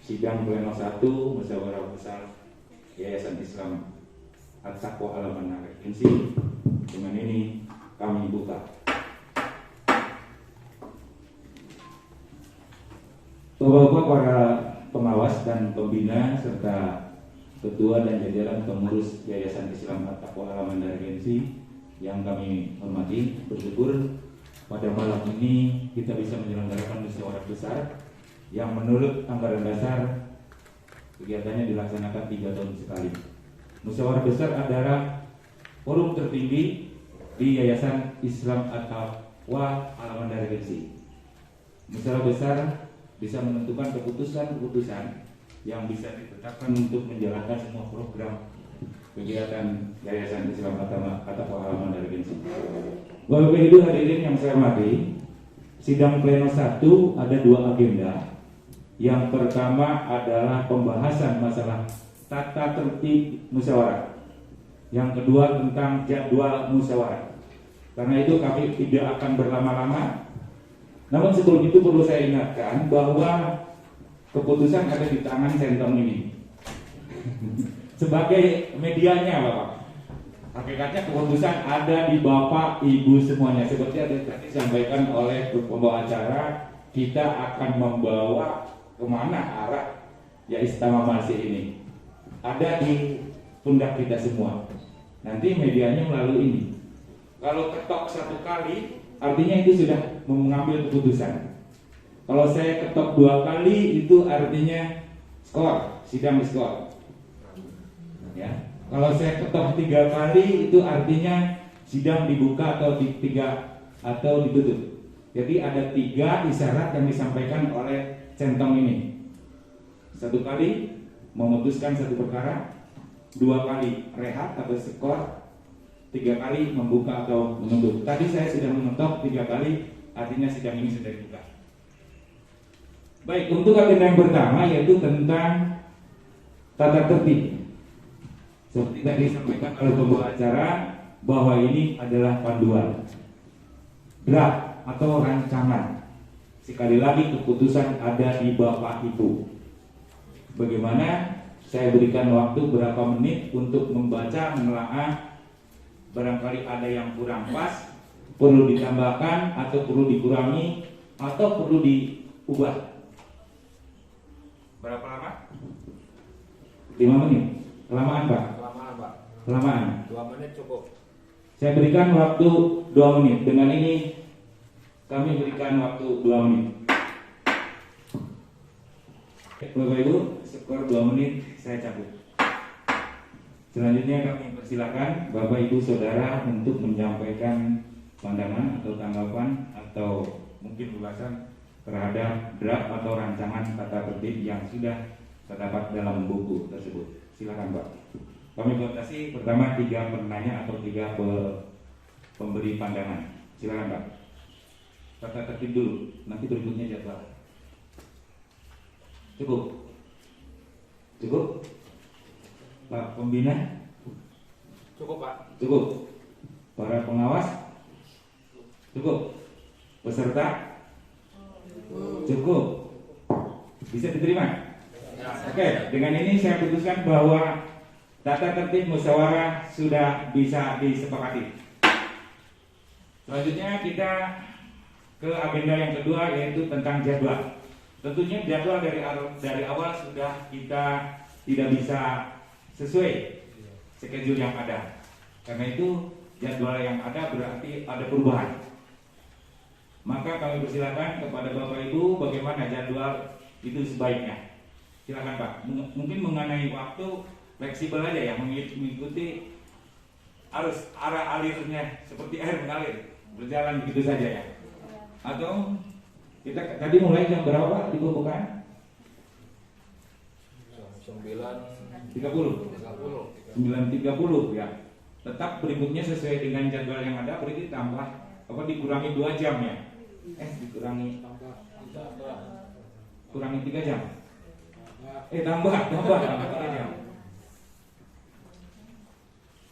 sidang pleno 1 musyawarah besar Yayasan Islam At-Taqwa Al-Manara Regensi. Dengan ini kami buka. Bapak-bapak para pengawas dan pembina serta ketua dan jajaran pengurus Yayasan Islam At-Taqwa Al-Manara Regensi yang kami hormati, bersyukur pada malam ini kita bisa menyelenggarakan musyawarah besar yang menurut anggaran dasar kegiatannya dilaksanakan 3 tahun sekali. Musyawarah besar adalah forum tertinggi di Yayasan Islam At-Taqwa Al-Manara Regensi. Musyawarah besar bisa menentukan keputusan-keputusan yang bisa ditetapkan untuk menjalankan semua program kegiatan Yayasan Islam At-Taqwa Al-Manara Regensi. Bapak Ibu hadirin yang saya hormati, sidang pleno 1 ada 2 agenda. Yang pertama adalah pembahasan masalah tata tertib musyawarah. Yang kedua tentang jadwal musyawarah. Karena itu kami tidak akan berlama-lama. Namun sebelum itu perlu saya ingatkan bahwa keputusan ada di tangan Centong ini. Sebagai medianya, Bapak, hakikatnya keputusan ada di Bapak Ibu semuanya. Seperti yang tadi disampaikan oleh pembawa acara, kita akan membawa kemana arah ya Istimewa Masih ini. Ada di pundak kita semua. Nanti medianya melalui ini. Kalau ketok 1 kali, artinya itu sudah mengambil keputusan. Kalau saya ketok 2 kali, itu artinya skor, sidang skor. Ya. Kalau saya ketok 3 kali, itu artinya sidang dibuka atau ditutup. Jadi ada 3 isyarat yang disampaikan oleh Centong ini. 1 kali memutuskan 1 perkara, 2 kali rehat atau skor, 3 kali membuka atau menutup. Tadi saya sudah mengetok 3 kali, artinya sidang ini sudah dibuka. Baik, untuk agenda yang pertama yaitu tentang tata tertib. Seperti tadi disampaikan oleh pembawa acara bahwa ini adalah panduan, draft atau rancangan. Sekali lagi keputusan ada di Bapak Ibu. Bagaimana? Saya berikan waktu berapa menit untuk membaca, menelaah. Barangkali ada yang kurang pas, perlu ditambahkan atau perlu dikurangi atau perlu diubah. Berapa lama? 5 menit. Kelamaan, Pak? Kelamaan, Pak. Kelamaan. 2 menit cukup. Saya berikan waktu 2 menit. Dengan ini kami berikan waktu 2 menit. Bapak Ibu, skor 2 menit saya cabut. Selanjutnya kami persilakan Bapak Ibu Saudara untuk menyampaikan pandangan atau tanggapan atau mungkin ulasan terhadap draft atau rancangan tata tertib yang sudah terdapat dalam buku tersebut. Silakan, Pak. Kami batasi pertama 3 penanya atau 3 pemberi pandangan. Silakan, Pak. Tata tertib dulu, nanti berikutnya jadwal. Cukup? Cukup? Pak pembina? Cukup, Pak. Cukup? Para pengawas? Cukup? Peserta? Cukup? Bisa diterima? Oke, dengan ini saya putuskan bahwa tata tertib musyawarah sudah bisa disepakati. Selanjutnya kita ke agenda yang kedua yaitu tentang jadwal. Tentunya jadwal dari awal sudah kita tidak bisa sesuai schedule yang ada. Karena itu jadwal yang ada berarti ada perubahan. Maka kami persilakan kepada Bapak Ibu bagaimana jadwal itu sebaiknya. Silakan, Pak. Mungkin mengenai waktu fleksibel aja ya, mengikuti arus arah alirnya seperti air mengalir, berjalan begitu saja ya. Atau kita tadi mulai jam berapa, Pak, di pembukaan? 9.30 ya. Tetap berikutnya sesuai dengan jadwal yang ada, berarti tambah dikurangi 2 jam ya. Kurangi 3 jam. Tambah 3 jam.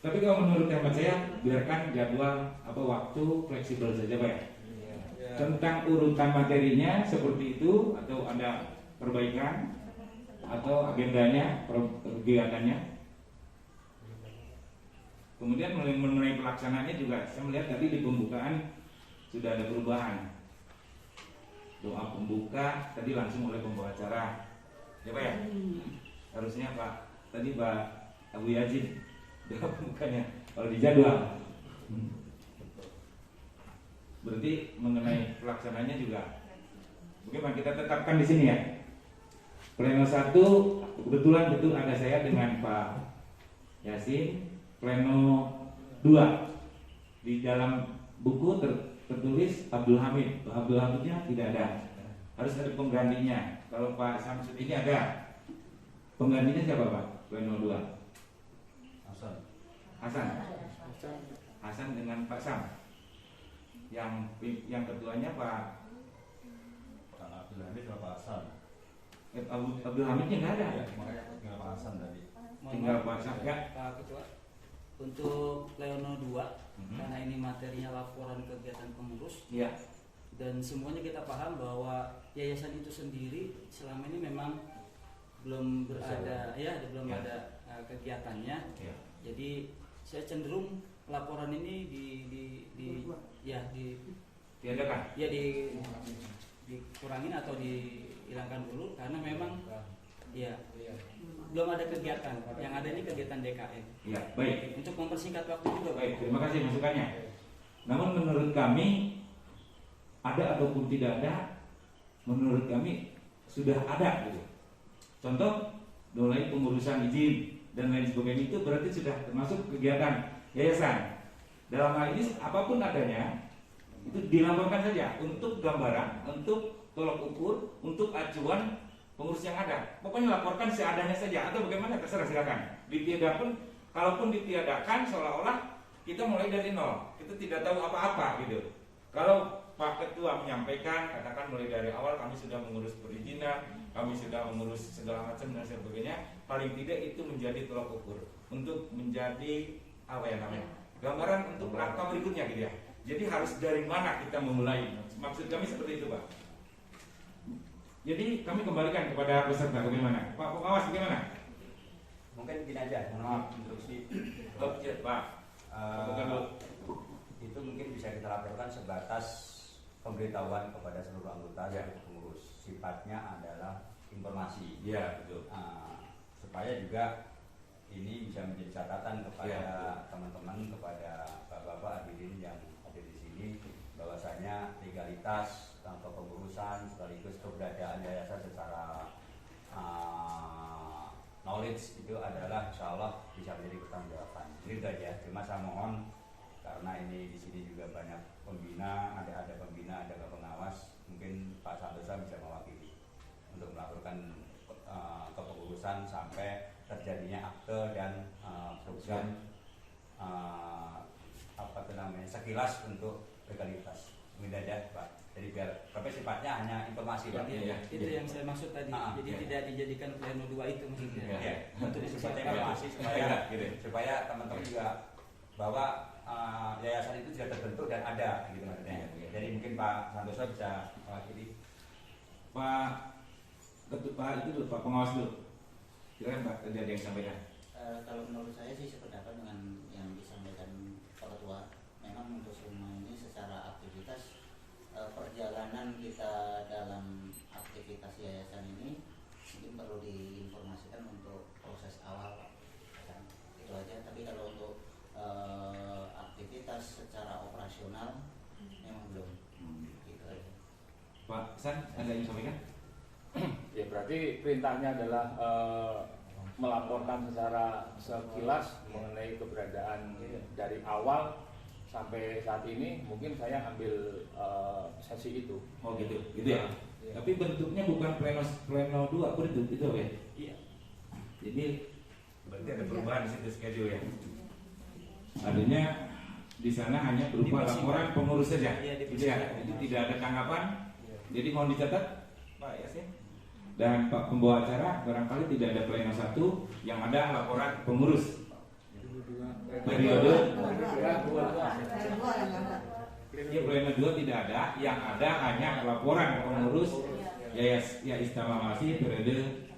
Tapi kalau menurut hemat saya biarkan jadwal waktu fleksibel saja, Pak ya. Tentang urutan materinya seperti itu atau ada perbaikan atau agendanya, kegiatannya. Kemudian mengenai pelaksanaannya juga saya melihat tadi di pembukaan sudah ada perubahan. Doa pembuka tadi langsung oleh pembawa acara, ya Pak ya? Harusnya Pak tadi Pak Abu Yazid doa pembukanya kalau di jadwal. Berarti mengenai pelaksananya juga bagaimana kita tetapkan di sini ya. Pleno 1 kebetulan betul ada saya dengan Pak Yasin. Pleno 2 di dalam buku tertulis Abdul Hamid. Pak Abdul Hamidnya tidak ada. Harus ada penggantinya. Kalau Pak Samsud ini ada. Penggantinya siapa Pak? Pleno 2. Hasan dengan Pak Sam. Yang ketuanya Pak Abdul Hamid sama Pak Hasan. Abdul Hamidnya nggak ada. Ya, makanya tinggal Pak Hasan tadi. Tinggal Pak Sam ya. Pak Ketua, untuk Pleno 2 karena ini materinya laporan kegiatan pengurus, Iya. dan semuanya kita paham bahwa yayasan itu sendiri selama ini memang belum berada, belum Ya. ada kegiatannya. Ya. Jadi saya cenderung laporan ini Tiadakan. dikurangin atau dihilangkan dulu karena memang belum ada kegiatan. Yang ada ini kegiatan DKM. Ya, baik. Untuk mempersingkat waktu juga. Baik, terima kasih masukannya. Namun menurut kami ada ataupun tidak ada, menurut kami sudah ada gitu. Contoh mulai pengurusan izin dan lain sebagainya itu berarti sudah termasuk kegiatan yayasan. Dalam hal ini apapun adanya itu dilaporkan saja untuk gambaran, untuk tolok ukur, untuk acuan pengurus yang ada. Pokoknya laporkan seadanya saja atau bagaimana terserah silakan. Ditiadakan, kalaupun ditiadakan seolah-olah kita mulai dari nol. Kita tidak tahu apa-apa gitu. Kalau Pak Ketua menyampaikan, katakan mulai dari awal kami sudah mengurus perizinan, kami sudah mengurus segala macam dan sebagainya. Paling tidak itu menjadi tolok ukur untuk menjadi gambaran untuk langkah berikutnya gitu ya. Jadi harus dari mana kita memulai? Maksud kami seperti itu Pak. Jadi kami kembalikan kepada peserta bagaimana? Pak pengawas bagaimana? Mungkin gini aja, mohon maaf instruksi. Pak. Itu mungkin bisa kita laporkan sebatas pemberitahuan kepada seluruh anggota seluruh pengurus. Sifatnya adalah informasi. Ya betul. Supaya juga ini bisa menjadi catatan kepada teman-teman, kepada bapak-bapak hadirin yang ada di sini, bahwasanya legalitas atau pengurusan sekaligus keberadaan yayasan secara knowledge itu adalah insya Allah bisa menjadi pertanggungjawaban. Itu aja. Cuma saya mohon karena ini di sini juga banyak pembina, ada pembina, ada pengawas, mungkin Pak Santosa bisa mewakili untuk melaporkan kepengurusan sampai terjadinya akte dan program sekilas untuk legalitas. Mungkin aja Pak. Jadi biar tapi sifatnya hanya informasi Pak. Itu yang saya maksud tadi. Jadi tidak dijadikan Pleno 2 itu maksudnya. Untuk sifatnya informasi supaya teman-teman juga bahwa yayasan itu sudah terbentuk dan ada gitu maksudnya. Jadi mungkin Pak Santoso bisa mewakili. Pak itu dulu, Pak pengawas dulu. Silakan Pak, tadi ada yang sampaikan. Kalau menurut saya sih sependapat dengan yang disampaikan Pak Ketua. Memang untuk semua ini secara aktivitas perjalanan kita dalam aktivitas yayasan ini mungkin perlu diinformasikan untuk proses awal kan? Itu aja. Tapi kalau untuk aktivitas secara operasional memang belum. Gitu aja. Pak San, ada yang sampaikan? Ya berarti perintahnya adalah melaporkan secara sekilas mengenai keberadaan dari awal sampai saat ini. Mungkin saya ambil sesi itu. Oh gitu ya. Tapi bentuknya bukan pleno 2 bentuk itu ya. Iya. Jadi berarti ada perubahan di situ schedule ya. Adanya di sana hanya berupa laporan pengurus saja. Iya, Gitu ya. Jadi tidak ada tanggapan. Jadi mohon dicatat Pak Yasin dan Pak pembawa acara, barangkali tidak ada pleno 1 yang ada laporan pengurus periode. Ya pleno 2 tidak ada, yang ada hanya laporan pengurus Istama Masih periode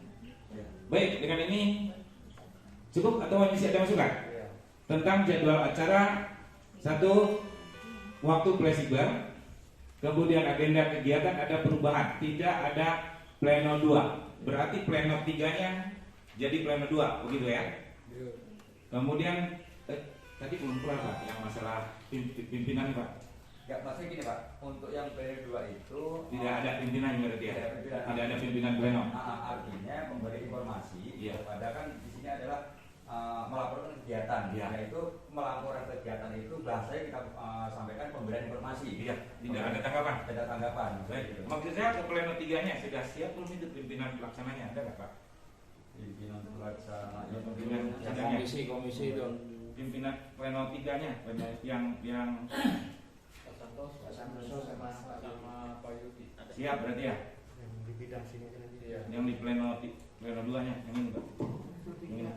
Baik, dengan ini cukup atau masih ada masukan? Tentang jadwal acara, satu, waktu Plesiber, kemudian agenda kegiatan ada perubahan, tidak ada pleno 2. Berarti pleno 3-nya jadi pleno 2, begitu ya? Kemudian tadi belum keluar Pak, yang masalah pimpinan Pak. Ya, maksudnya gini Pak, untuk yang pleno 2 itu Tidak ada pimpinan berarti ya? Tidak ada pimpinan pleno. artinya memberi informasi Iya. kepada, kan di sini adalah melaporkan kegiatan, Iya. yaitu melaporkan kegiatan itu bahasanya kita sampaikan pemberian informasi. Iya, tidak ada tanggapan. Ada tanggapan. Baik, maksud saya ke pleno 3-nya sudah siap belum itu pimpinan pelaksananya, ada nggak Pak? Pimpinan pelaksana, Pimpinan Yang sidangnya. komisi itu. Pimpinan pleno 3-nya yang siap berarti ya? Yang di pleno 2-nya yang ini Pak. Yang ini.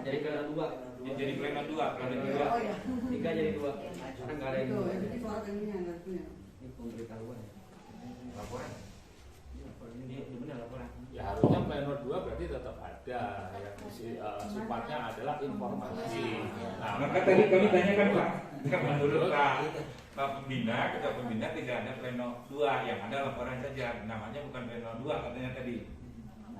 Jadi pleno 2. Ya, jadi pleno 2, pleno 3. 3 jadi 2. Karena enggak ada yang ini pemberitahuan. Laporan. Ini benar laporan. Ya harusnya pleno 2 berarti tetap ada yang sifatnya adalah informasi. Nah, Maka tadi kami tanyakan Pak, menurut Pak Pembina, Ketua Pembina tidak ada pleno 2, yang ada laporan saja. Namanya bukan pleno 2 katanya tadi.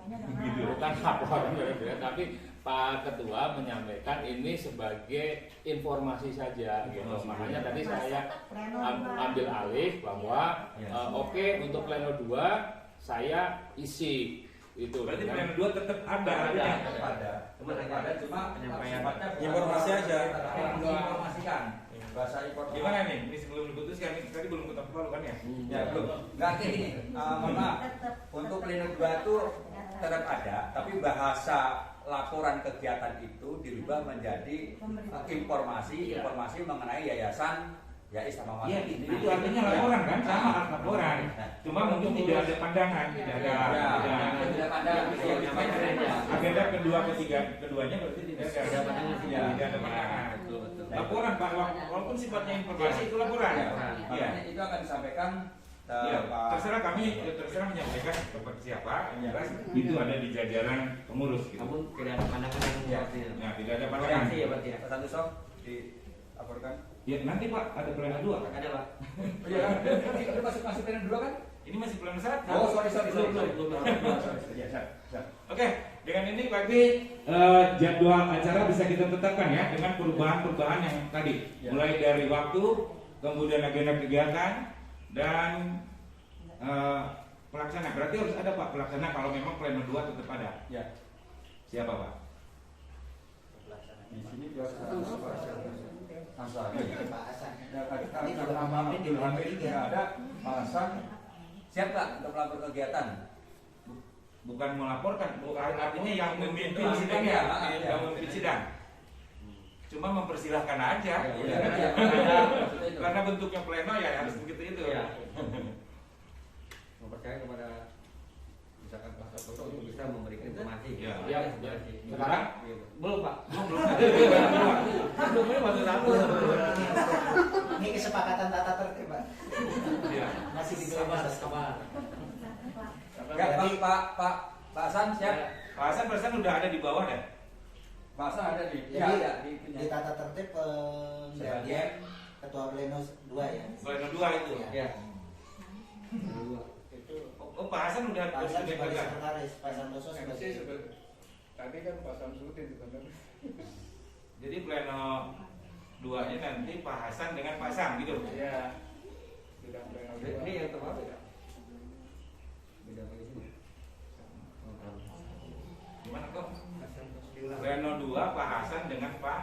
gitu bukan laporan tapi Pak Ketua menyampaikan ini sebagai informasi saja gitu. Makanya tadi saya ambil alih bahwa oke, untuk pleno 2 saya isi itu. Berarti kan? pleno 2 tetap ada. Cuma penyampaian. Informasi aja. Menginformasikan. Bahasa informasi. Gimana nih? Ini sebelum diputuskan, ini tadi belum ketok palu kan ya? Ya belum. Nggak kayak gini. Mohon maaf. Untuk pleno 2 itu tetap ada, tapi bahasa laporan kegiatan itu dirubah menjadi informasi mengenai yayasan Yais sama Iya, itu artinya laporan kan? Sama laporan. Cuma mungkin tidak ada pandangan, tidak ada. tidak ada Agenda kedua, keduanya berarti tidak ada pandangan. Tidak ada pandangan. Laporan Pak, walaupun sifatnya informasi itu laporan. Iya. Itu akan disampaikan Ya, terserah kami, terserah menyampaikan kepada siapa, yang jelas itu ada di jajaran pengurus. Gitu. Namun tidak ada pandangan yang mewakili. Nah, tidak ada pandangan. Reaksi ya berarti ya. Pak Santoso dilaporkan. Ya, nanti Pak ada pleno 2 kan? Ada Pak. Iya, ini masih pleno 2 kan? Ini masih pleno 1. Oh, sorry. Oke, dengan ini pagi jadwal acara bisa kita tetapkan ya dengan perubahan-perubahan yang tadi, mulai dari waktu, kemudian agenda kegiatan dan pelaksana. Berarti harus ada Pak pelaksana kalau memang pleno 2 tetap ada. Ya. Siapa Pak? Di sini Hasan. Pak Hasan. Karena Pak Abdul Hamid tidak ada, Pak Hasan siap Pak untuk melapor kegiatan. Bukan melaporkan, artinya yang memimpin Itu sidang ya, ya, yang memimpin sidang. Cuma mempersilahkan aja. Karena bentuknya pleno ya harus begitu itu. Mempercayai kepada misalkan Pak Santoso untuk bisa memberikan informasi. Ya. Ya, sekarang Belum Pak. belum ini masih satu. Ini kesepakatan tata tertib, Pak. Iya. Masih di Sabar, sabar. Enggak, Pak Hasan siap. Pak Hasan perasaan udah ada di bawah deh. Pak Hasan ada di di tata tertib penggantian ketua pleno 2 ya. Pleno 2 itu. Iya. Oh, Pak Hasan udah Pak Hasan sebagai pegang. sekretaris, Pak Santoso sebagai Tadi kan Pak Samsudin itu kan. Jadi pleno 2-nya nanti Pak Hasan dengan Pak Sam gitu. Iya. Sudah pleno dua. Ini yang terbaru ya. Beda pakai sini. Gimana kok? Pleno 2 Pak Hasan dengan Pak.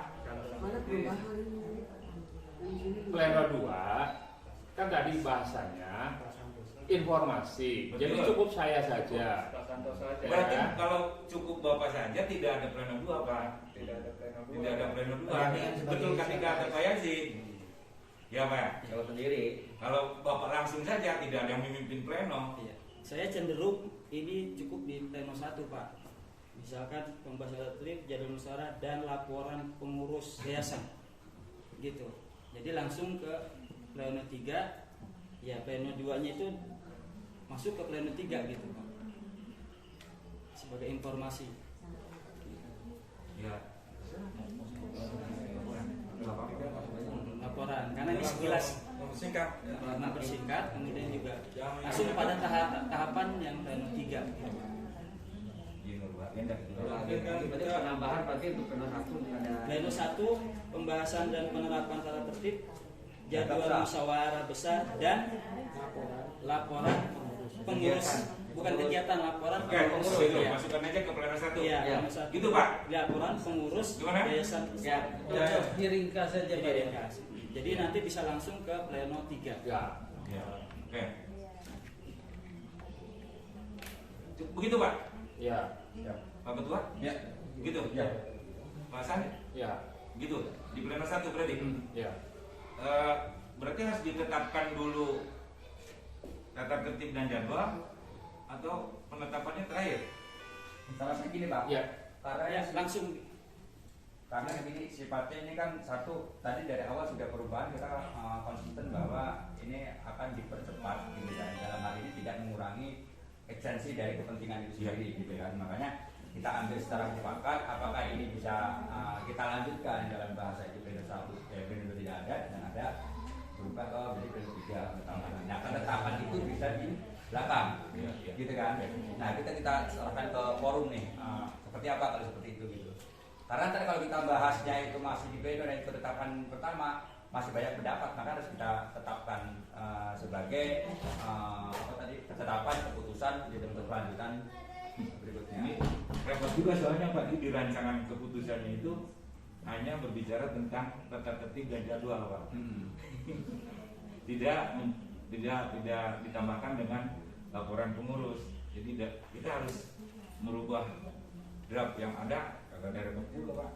Pleno 2 kan tadi bahasanya informasi. Betul. Jadi cukup saya saja. Pak Santoso aja. Berarti kalau cukup Bapak saja tidak ada pleno 2 Pak. Tidak ada pleno dua. Tidak ada pleno 2. Berarti kan sebagai Betul ketika ada Pak Yazid. Ya Pak. Kalau sendiri. Kalau Bapak langsung saja tidak ada yang memimpin pleno. Iya. Saya cenderung ini cukup di pleno 1 Pak. Misalkan pembahasan tertib, jadwal musyawarah dan laporan pengurus yayasan. Gitu. Jadi langsung ke pleno 3. Ya pleno 2-nya itu masuk ke pleno 3 gitu Pak. sebagai informasi. Ya. Laporan karena ini sekilas karena bersingkat, kemudian juga langsung pada tahapan yang pleno 3. Penambahan berarti untuk pleno 1 ada Pleno 1 pembahasan dan penerapan tata tertib, jadwal musyawarah besar dan laporan pengurus, bukan kegiatan, laporan Oke, pengurus. itu Ya. masukkan aja ke pleno 1. Iya, Ya. pleno 1. Gitu, Pak. Laporan pengurus Gimana? yayasan. ya, diringkas saja Jadi Pak. ringkas. Jadi nanti bisa langsung ke pleno 3. Ya. Ya. Oke. Begitu, Pak. Ya. Pak Ketua? Ya. Begitu. Ya. Pak Hasan? Ya. Gitu. Di pleno 1 berarti. Ya. Berarti harus ditetapkan dulu tata tertib dan jadwal atau penetapannya terakhir? Salah saya gini Pak, Ya. karena Ya, langsung karena ini sifatnya ini kan satu tadi dari awal sudah perubahan kita konsisten bahwa ini akan dipercepat gitu kan, dalam hal ini tidak mengurangi esensi dari kepentingan itu sendiri gitu kan, makanya kita ambil secara mufakat apakah ini bisa kita lanjutkan dalam bahasa itu pleno 1 pleno tidak ada dan ada berubah ke jadi pleno 3 penetapan. Nah penetapan itu bisa di belakang gitu kan. Nah kita serahkan ke forum nih seperti apa kalau seperti itu gitu. Karena tadi kalau kita bahasnya itu masih di pleno dan ketetapan pertama masih banyak pendapat, maka harus kita tetapkan sebagai apa tadi ketetapan keputusan di dalam kelanjutan berikutnya. Ini repot juga soalnya Pak, di rancangan keputusannya itu hanya berbicara tentang tata tertib dan jadwal Pak. tidak ditambahkan dengan laporan pengurus. Jadi kita harus merubah draft yang ada dari juga Pak.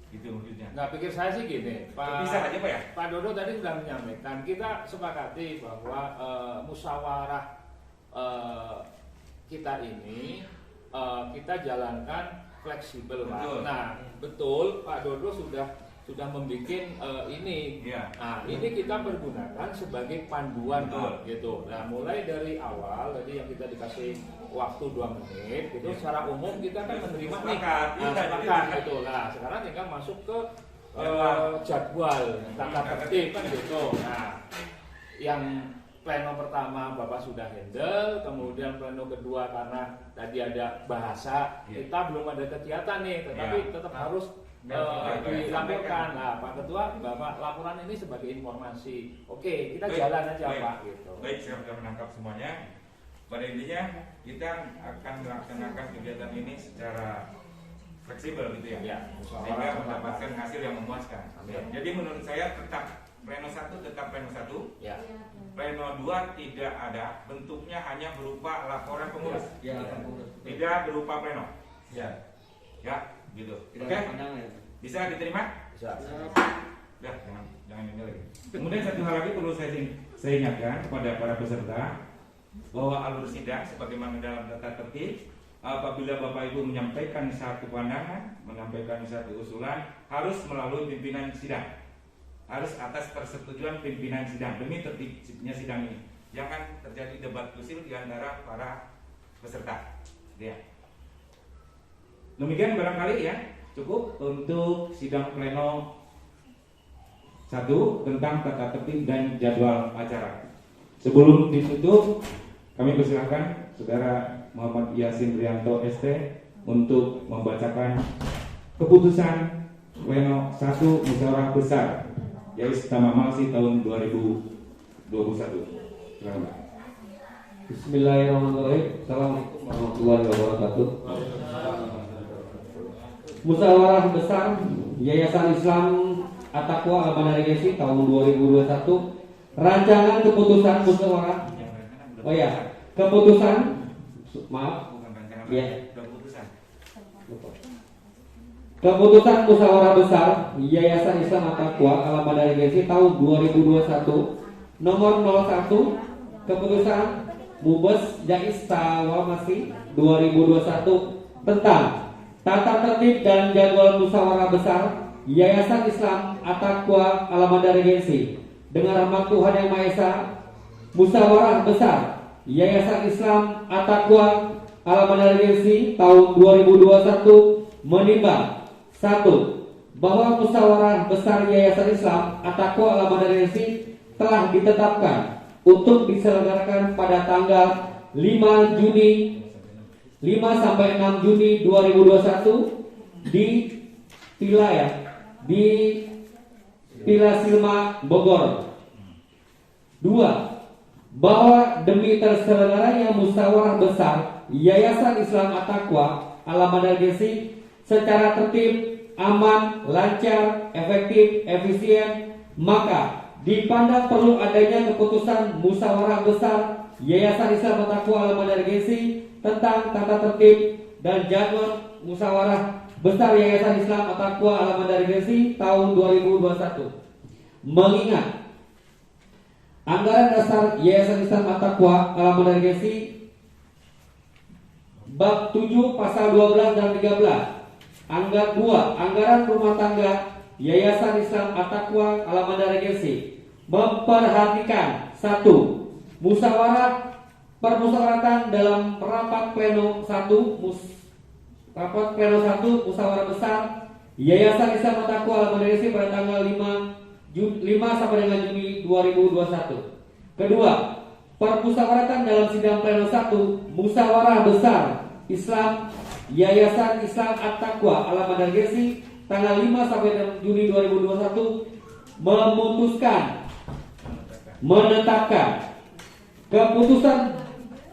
Gitu maksudnya. Nggak, pikir saya sih gini, Bisa aja Pak ya? Pak Dodo tadi sudah menyampaikan, kita sepakati bahwa musyawarah kita ini kita jalankan fleksibel Pak. Betul. Nah, betul Pak Dodo sudah membuat ini. Iya. Nah, ini kita pergunakan sebagai panduan Betul. Pak, gitu. Nah, mulai dari awal tadi yang kita dikasih waktu 2 menit, gitu. Iya. Secara umum kita kan menerima nih, Sepakat. Iya, sepakat jadi- gitu. Nah, sekarang tinggal masuk ke Jadwal. jadwal tata tertib kan gitu. Nah, yang pleno pertama Bapak sudah handle, kemudian pleno kedua karena tadi ada bahasa, Iya. kita belum ada kegiatan nih, tetapi Iya. tetap harus dilaporkan. Nah, Pak Ketua, Bapak laporan ini sebagai informasi. Oke, kita Baik, jalan aja baik. Pak gitu. Baik, saya sudah menangkap semuanya. Pada intinya kita akan melaksanakan kegiatan ini secara fleksibel gitu ya, Ya, sehingga mendapatkan hasil yang memuaskan. Amin. Jadi menurut saya tetap pleno 1 tetap pleno 1, Ya. pleno 2 tidak ada, bentuknya hanya berupa laporan pengurus, Ya, tidak berupa pleno. Ya. Ya, gitu. tidak Oke, ada pandangan ya. bisa diterima? Bisa. Ya, jangan ini lagi. Kemudian satu hal lagi perlu saya ingatkan kepada para peserta bahwa alur sidang sebagaimana dalam tata tertib, apabila Bapak Ibu menyampaikan satu pandangan, menyampaikan satu usulan, harus melalui pimpinan sidang, harus atas persetujuan pimpinan sidang demi tertibnya sidang ini. Jangan terjadi debat kusir di antara para peserta. Ya. Demikian barangkali ya, cukup untuk sidang pleno 1 tentang tata tertib dan jadwal acara. Sebelum ditutup, kami persilahkan Saudara Muhammad Yasin Rianto ST untuk membacakan keputusan pleno 1 musyawarah besar yaitu Malsi tahun 2021. Silakan Pak. Bismillahirrahmanirrahim. Assalamualaikum warahmatullahi wabarakatuh. Musyawarah besar Yayasan Islam At-Taqwa Al-Madani Gesi tahun 2021. Rancangan keputusan musyawarah. Oh ya, keputusan. Maaf. Bukan rancangan, Iya. keputusan. Keputusan musyawarah besar Yayasan Islam At-Taqwa Al-Madani Gesi tahun 2021 nomor 01. Keputusan Mubes Jais Tawamasi 2021 tentang tata tertib dan jadwal musyawarah besar Yayasan Islam At-Taqwa Al-Madani Gesi. Dengan rahmat Tuhan Yang Maha Esa, musyawarah besar Yayasan Islam At-Taqwa Alamanda Regensi tahun 2021 menimbang 1. Bahwa musyawarah besar Yayasan Islam At-Taqwa Alamanda Regensi telah ditetapkan untuk diselenggarakan pada tanggal 5 sampai 6 Juni 2021 di Villa Silma Bogor. 2. Bahwa demi terselenggaranya musyawarah besar Yayasan Islam At-Taqwa Alamanda Regensi secara tertib, aman, lancar, efektif, efisien, maka dipandang perlu adanya keputusan musyawarah besar Yayasan Islam At-Taqwa Alamanda Regensi tentang tata tertib dan jadwal musyawarah besar Yayasan Islam At-Taqwa Alamanda Regensi tahun 2021. Mengingat anggaran dasar Yayasan Islam At-Taqwa Alamanda Regensi bab 7 pasal 12 dan 13. Anggaran 2, anggaran rumah tangga Yayasan Islam At-Taqwa Alamanda Regensi memperhatikan 1. Permusyawaratan dalam rapat pleno 1 musyawarah besar Yayasan Islam At-Taqwa Alamanda Regensi pada tanggal 5 sampai dengan Juni 2021. Kedua, permusyawaratan dalam sidang pleno 1 musyawarah besar Islam Yayasan Islam At-Taqwa Alamanda Regensi tanggal 5 sampai dengan Juni 2021 menetapkan keputusan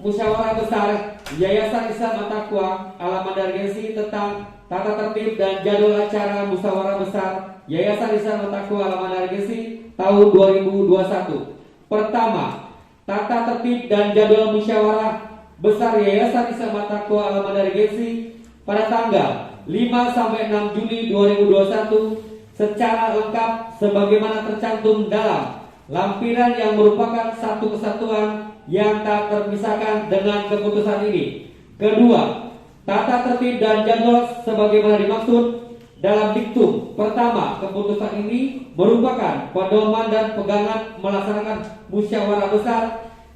musyawarah besar Yayasan Islam At-Taqwa Alamanda Regensi tentang tata tertib dan jadwal acara musyawarah besar Yayasan Islam At-Taqwa Alamanda Regensi tahun 2021. Pertama, tata tertib dan jadwal musyawarah besar Yayasan Islam At-Taqwa Alamanda Regensi pada tanggal 5 sampai 6 Juni 2021 secara lengkap sebagaimana tercantum dalam lampiran yang merupakan satu kesatuan yang tak terpisahkan dengan keputusan ini. Kedua, tata tertib dan jadwal sebagaimana dimaksud dalam diktum. Pertama, keputusan ini merupakan pedoman dan pegangan melaksanakan musyawarah besar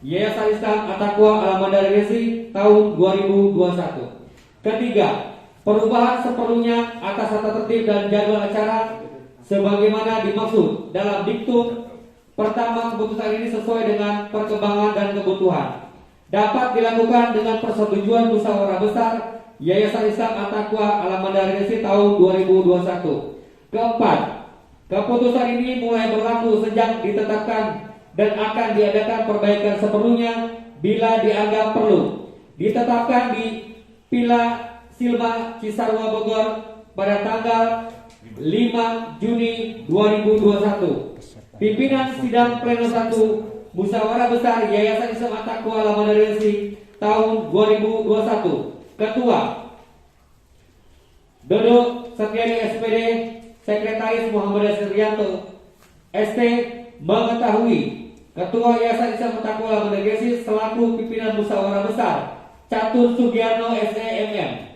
Yayasan Islam At-Taqwa Alamanda Regensi tahun 2021. Ketiga, perubahan sepenuhnya atas tata tertib dan jadwal acara sebagaimana dimaksud dalam diktum. Pertama, keputusan ini sesuai dengan perkembangan dan kebutuhan dapat dilakukan dengan persetujuan musyawarah besar Yayasan Islam At-Taqwa Alamanda Regensi tahun 2021. Keempat, keputusan ini mulai berlaku sejak ditetapkan dan akan diadakan perbaikan sepenuhnya bila dianggap perlu. Ditetapkan di Villa Silma Cisarua Bogor pada tanggal 5 Juni 2021. Pimpinan sidang pleno 1 musyawarah besar Yayasan Islam At-Taqwa Alamanda Regensi tahun 2021. Ketua Dodo Setiadi SPD, Sekretaris Muhammad Srianto ST mengetahui Ketua Yayasan Islam At-Taqwa Alamanda Regensi selaku pimpinan musyawarah besar Catur Sugiarno SEMM.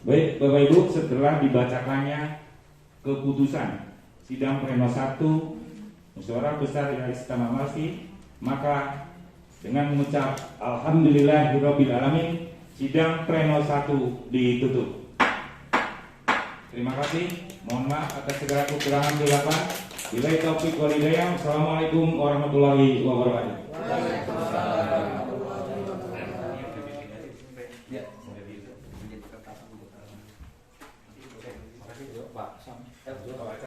Baik, Bapak Ibu, setelah dibacakannya keputusan sidang pleno 1 musyawarah besar Yayasan At-Taqwa, maka dengan mengucap Alhamdulillahirabbil alamin, sidang pleno 1 ditutup. Terima kasih. Mohon maaf atas segala kekurangan. Billahi taufiq wal hidayah. Assalamualaikum warahmatullahi wabarakatuh.